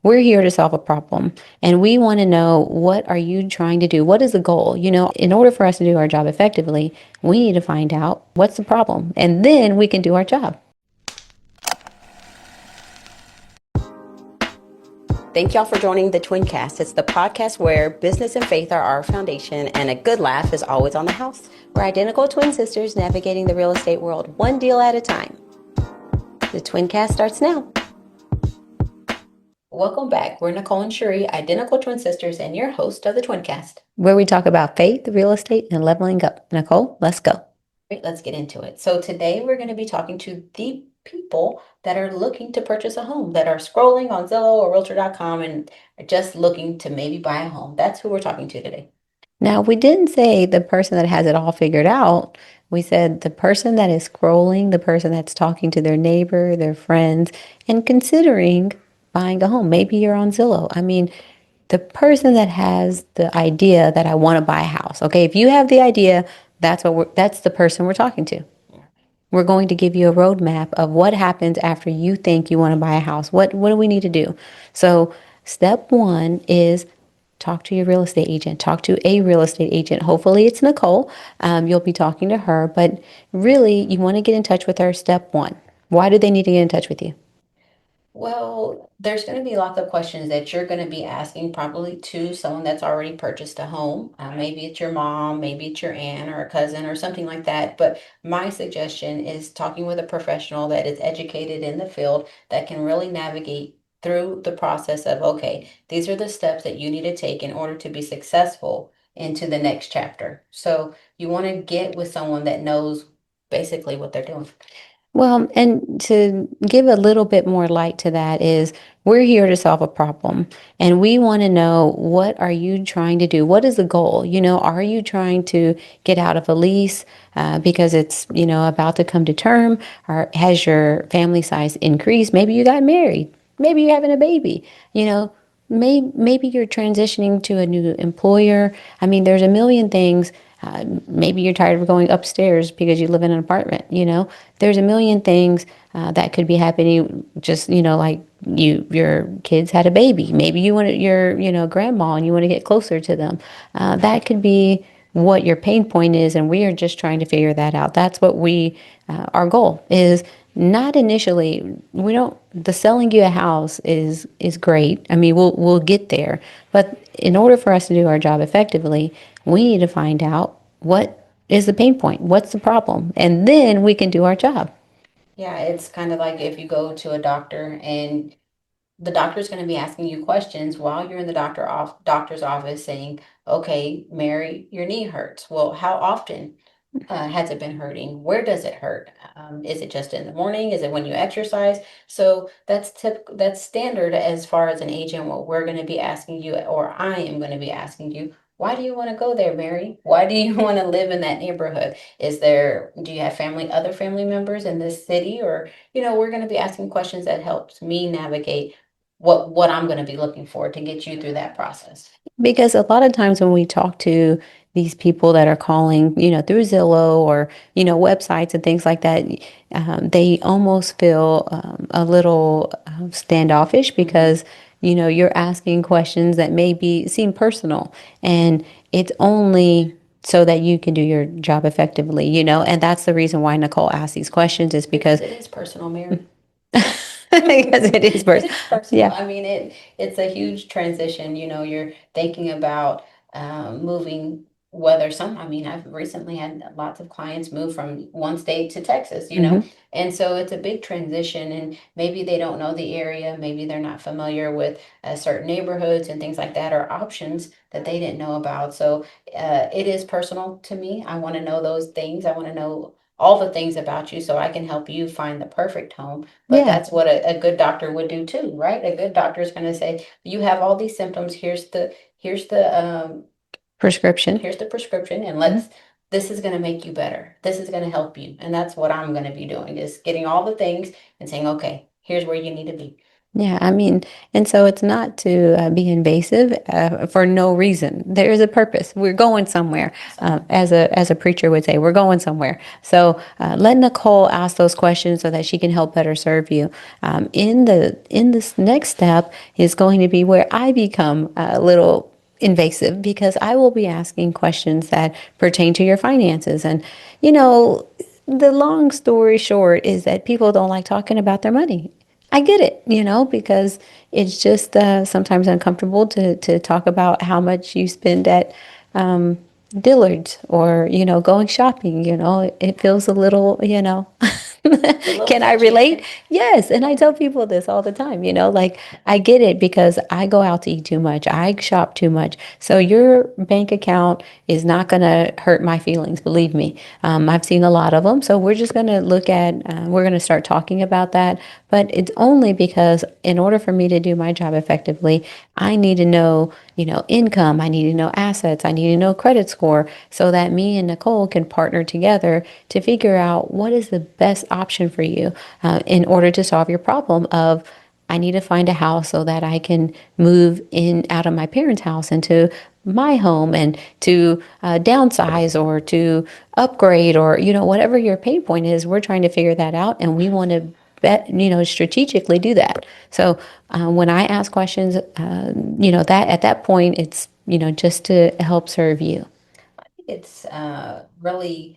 We're here to solve a problem, and we want to know, what are you trying to do? What is the goal? In order for us to do our job effectively, we need to find out what's the problem, and then we can do our job. Thank y'all for joining the Twincast. It's the podcast where business and faith are our foundation, and a good laugh is always on the house. We're identical twin sisters navigating the real estate world one deal at a time. The Twincast starts now. Welcome back. We're Nicole and Cherie, identical twin sisters, and your host of the Twincast, where we talk about faith, real estate, and leveling up. Nicole, let's go. Great, let's get into it. So today we're going to be talking to the people that are looking to purchase a home, that are scrolling on Zillow or Realtor.com and are just looking to maybe buy a home. That's who we're talking to today. Now, we didn't say the person that has it all figured out. We said the person that is scrolling, the person that's talking to their neighbor, their friends, and considering buying a home. Maybe you're on Zillow. I mean, the person that has the idea that I want to buy a house. Okay, if you have the idea, that's the person we're talking to. We're going to give you a roadmap of what happens after you think you want to buy a house. What do we need to do? So step one is talk to your real estate agent. Talk to a real estate agent. Hopefully it's Nicole. You'll be talking to her, but really you want to get in touch with her. Step one. Why do they need to get in touch with you? Well, there's going to be lots of questions that you're going to be asking probably to someone that's already purchased a home. Maybe it's your mom, maybe it's your aunt or a cousin or something like that. But my suggestion is talking with a professional that is educated in the field that can really navigate through the process of, okay, these are the steps that you need to take in order to be successful into the next chapter. So you want to get with someone that knows basically what they're doing. Well, and to give a little bit more light to that is, we're here to solve a problem, and we want to know, what are you trying to do? What is the goal? Are you trying to get out of a lease because it's, about to come to term? Or has your family size increased? Maybe you got married. Maybe you're having a baby. Maybe you're transitioning to a new employer. I mean, there's a million things. Maybe you're tired of going upstairs because you live in an apartment. There's a million things that could be happening. Just, like your kids had a baby. Maybe you want your, grandma, and you want to get closer to them. That could be what your pain point is, and we are just trying to figure that out. That's what our goal is. Not initially. We don't. The selling you a house is great. I mean, we'll get there, but in order for us to do our job effectively, we need to find out, what is the pain point, what's the problem, and then we can do our job. Yeah, it's kind of like if you go to a doctor and the doctor's going to be asking you questions while you're in the doctor's office, saying, "Okay, Mary, your knee hurts. Well, how often has it been hurting? Where does it hurt? Is it just in the morning? Is it when you exercise?" So that's standard as far as an agent. What we're going to be asking you, or I am going to be asking you, why do you want to go there, Mary? Why do you want to live in that neighborhood? Do you have other family members in this city? Or, we're going to be asking questions that helps me navigate what I'm going to be looking for to get you through that process. Because a lot of times when we talk to these people that are calling, through Zillow or, websites and things like that, they almost feel a little standoffish because, you're asking questions that seem personal, and it's only so that you can do your job effectively, and that's the reason why Nicole asks these questions, is because it is personal, Mary. Because it is personal. Yeah. I mean, it's a huge transition. You're thinking about moving. I mean, I've recently had lots of clients move from one state to Texas, and so it's a big transition. And maybe they don't know the area, maybe they're not familiar with certain neighborhoods and things like that, or options that they didn't know about. So it is personal to me. I want to know those things. I want to know all the things about you so I can help you find the perfect home. But that's what a good doctor would do too, right? A good doctor is going to say, you have all these symptoms. Here's the prescription. Here's the prescription, and this is going to make you better. This is going to help you. And that's what I'm going to be doing, is getting all the things and saying, okay, here's where you need to be. Yeah, I mean, and so it's not to be invasive for no reason. There is a purpose. We're going somewhere, as a preacher would say. We're going somewhere. So let Nicole ask those questions so that she can help better serve you. In this next step is going to be where I become a little invasive because I will be asking questions that pertain to your finances. And you know, the long story short is that people don't like talking about their money. I get it, because it's just sometimes uncomfortable to talk about how much you spend at um, Dillard's or, going shopping. It feels a little, can I relate? Yes. And I tell people this all the time, like I get it because I go out to eat too much. I shop too much. So your bank account is not going to hurt my feelings, believe me. I've seen a lot of them. So we're just going to we're going to start talking about that. But it's only because in order for me to do my job effectively, I need to know, income. I need to know assets. I need to know credit score so that me and Nicole can partner together to figure out what is the best option for you in order to solve your problem of I need to find a house so that I can move in out of my parents' house into my home and to downsize or to upgrade or whatever your pain point is. We're trying to figure that out, and we want to strategically do that. So when I ask questions, that at that point it's just to help serve you. It's really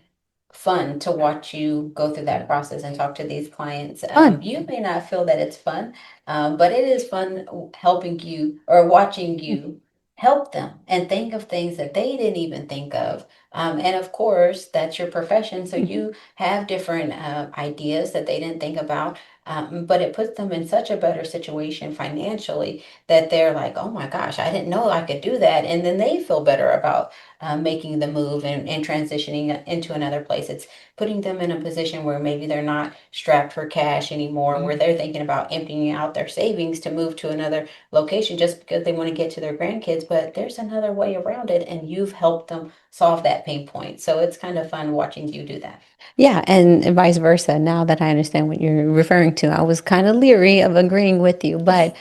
fun to watch you go through that process and talk to these clients. You may not feel that it's fun, but it is fun helping you or watching you help them and think of things that they didn't even think of. And of course, that's your profession. So you have different ideas that they didn't think about. But it puts them in such a better situation financially that they're like, oh my gosh, I didn't know I could do that. And then they feel better about making the move and transitioning into another place. It's putting them in a position where maybe they're not strapped for cash anymore, where they're thinking about emptying out their savings to move to another location just because they want to get to their grandkids. But there's another way around it, and you've helped them solve that pain point. So it's kind of fun watching you do that. Yeah, and vice versa. Now that I understand what you're referring to, I was kind of leery of agreeing with you, but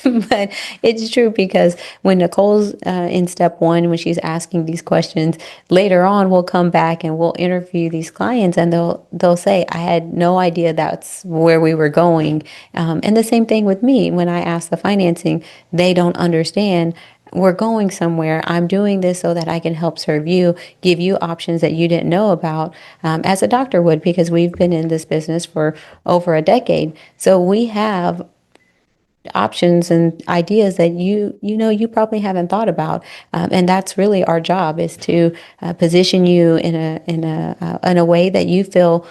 but it's true because when Nicole's in step one, when she's asking these questions, later on we'll come back and we'll interview these clients, and they'll say, "I had no idea that's where we were going." And the same thing with me when I ask the financing, they don't understand we're going somewhere. I'm doing this so that I can help serve you, give you options that you didn't know about, as a doctor would, because we've been in this business for over a decade. So we have options and ideas that you probably haven't thought about, and that's really our job is to position you in a way that you feel,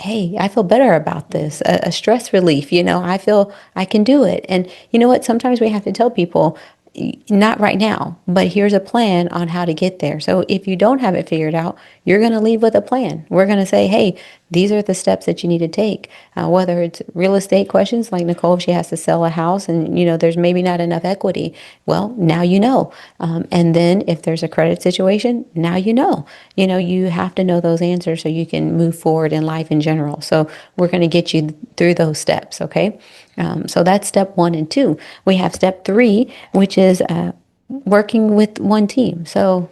hey, I feel better about this, a stress relief. I feel I can do it. And you know what? Sometimes we have to tell people, not right now, but here's a plan on how to get there. So if you don't have it figured out, you're going to leave with a plan. We're going to say, hey, these are the steps that you need to take. Whether it's real estate questions like Nicole, if she has to sell a house and there's maybe not enough equity, well, now you know. And then if there's a credit situation, now you know. You have to know those answers so you can move forward in life in general. So we're going to get you through those steps, okay? So that's step one and two. We have step three, which is working with one team. So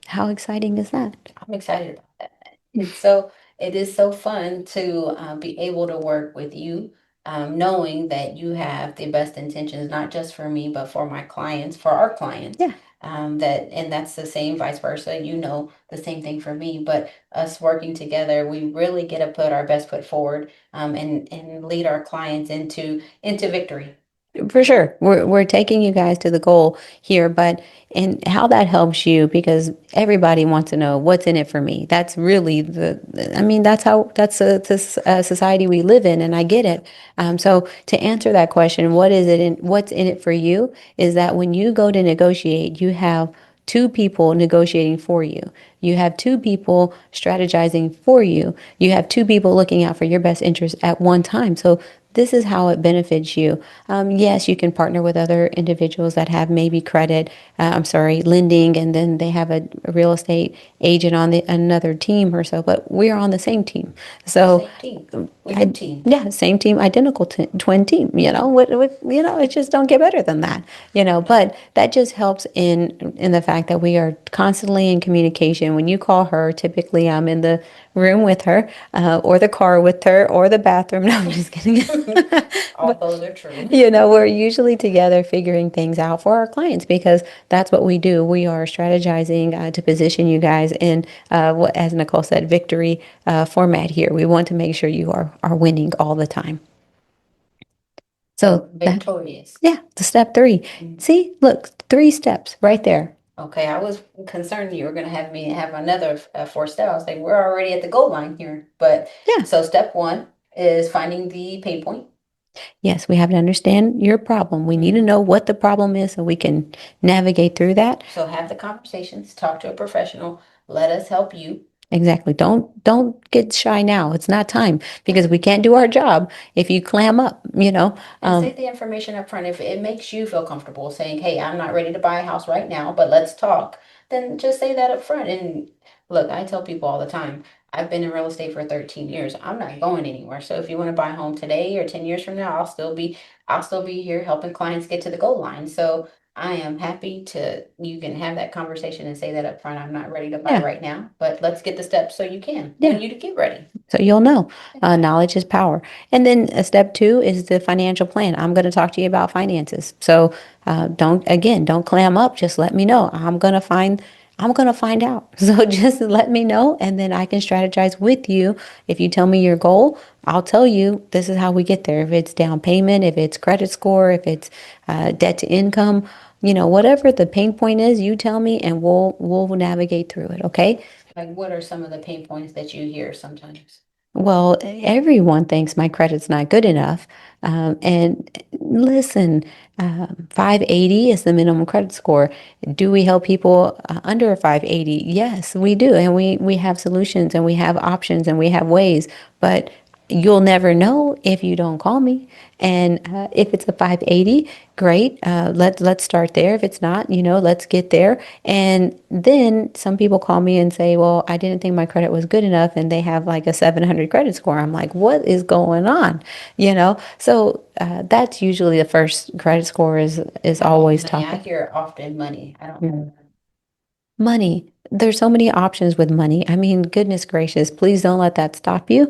how exciting is that? I'm excited about that. It is so fun to be able to work with you, knowing that you have the best intentions, not just for me, but for my clients, for our clients. Yeah. And that's the same vice versa. The same thing for me. But us working together, we really get to put our best foot forward, and lead our clients into victory. For sure. We're taking you guys to the goal here, but and how that helps you because everybody wants to know what's in it for me. That's really I mean, that's a society we live in, and I get it. So to answer that question, what's in it for you is that when you go to negotiate, you have two people negotiating for you. You have two people strategizing for you. You have two people looking out for your best interest at one time. So this is how it benefits you. Yes, you can partner with other individuals that have maybe credit, I'm sorry, lending, and then they have a real estate agent on another team or so, but we're on the same team. So, Same team. We do team. yeah, same team, identical twin team. It just don't get better than that. But that just helps in the fact that we are constantly in communication. When you call her, typically I'm in the room with her, or the car with her, or the bathroom. No, I'm just kidding. All those are true. We're usually together figuring things out for our clients because that's what we do. We are strategizing to position you guys in what, as Nicole said, victory format here. We want to make sure you are winning all the time. So victorious. Yeah, the step 3. See, look, 3 steps right there. Okay, I was concerned you were going to have me have another 4 step. I was like, we're already at the goal line here. But Yeah. so step 1 is finding the pain point. Yes, we have to understand your problem. We need to know what the problem is so we can navigate through that. So have the conversations, talk to a professional, let us help you. Exactly. Don't get shy now. It's not time because we can't do our job if you clam up, And say the information up front. If it makes you feel comfortable saying, hey, I'm not ready to buy a house right now, but let's talk, then just say that up front. And look, I tell people all the time, I've been in real estate for 13 years. I'm not going anywhere. So if you want to buy a home today or 10 years from now, I'll still be here helping clients get to the goal line. So I am happy you can have that conversation and say that up front. I'm not ready to buy right now, but let's get the steps so you can when you to get ready. So you'll know. Knowledge is power. And then step 2 is the financial plan. I'm going to talk to you about finances. So don't clam up. Just let me know. I'm going to find out. So just let me know, and then I can strategize with you. If you tell me your goal, I'll tell you this is how we get there. If it's down payment, if it's credit score, if it's debt to income, whatever the pain point is, you tell me, and we'll navigate through it. Okay. Like, what are some of the pain points that you hear sometimes? Well, everyone thinks my credit's not good enough. And listen, 580 is the minimum credit score. Do we help people under a 580? Yes, we do. And we have solutions and we have options and we have ways. But you'll never know if you don't call me. And if it's a 580, great. Let's start there. If it's not, let's get there. And then some people call me and say, "Well, I didn't think my credit was good enough," and they have like a 700 credit score. I'm like, "What is going on?" So that's usually the first credit score is always Money. I talking. hear often money. I don't. Money. There's so many options with money. I mean, goodness gracious, please don't let that stop you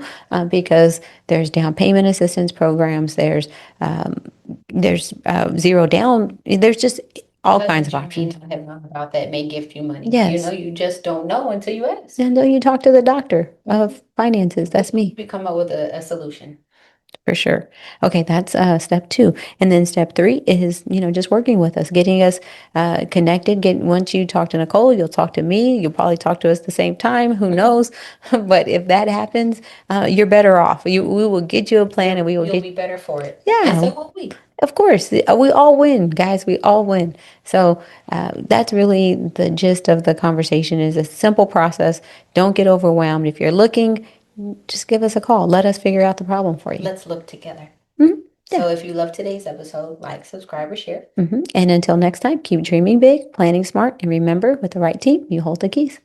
because there's down payment assistance programs. There's zero down. There's just all kinds of options. I have known about that may gift you money. Yes. You just don't know until you ask. And you talk to the doctor of finances. That's me. We come up with a solution. For sure. Okay, that's step 2. And then step 3 is, just working with us, getting us connected. Once you talk to Nicole, you'll talk to me. You'll probably talk to us at the same time. Who knows? But if that happens, you're better off. We will get you a plan and You'll be better for it. Yeah. And so will we. Of course, we all win, guys. We all win. So that's really the gist of the conversation is a simple process. Don't get overwhelmed. If you're looking, just give us a call. Let us figure out the problem for you. Let's look together. Mhm. So if you love today's episode, like, subscribe, or share. And until next time, keep dreaming big, planning smart, and remember, with the right team, you hold the keys.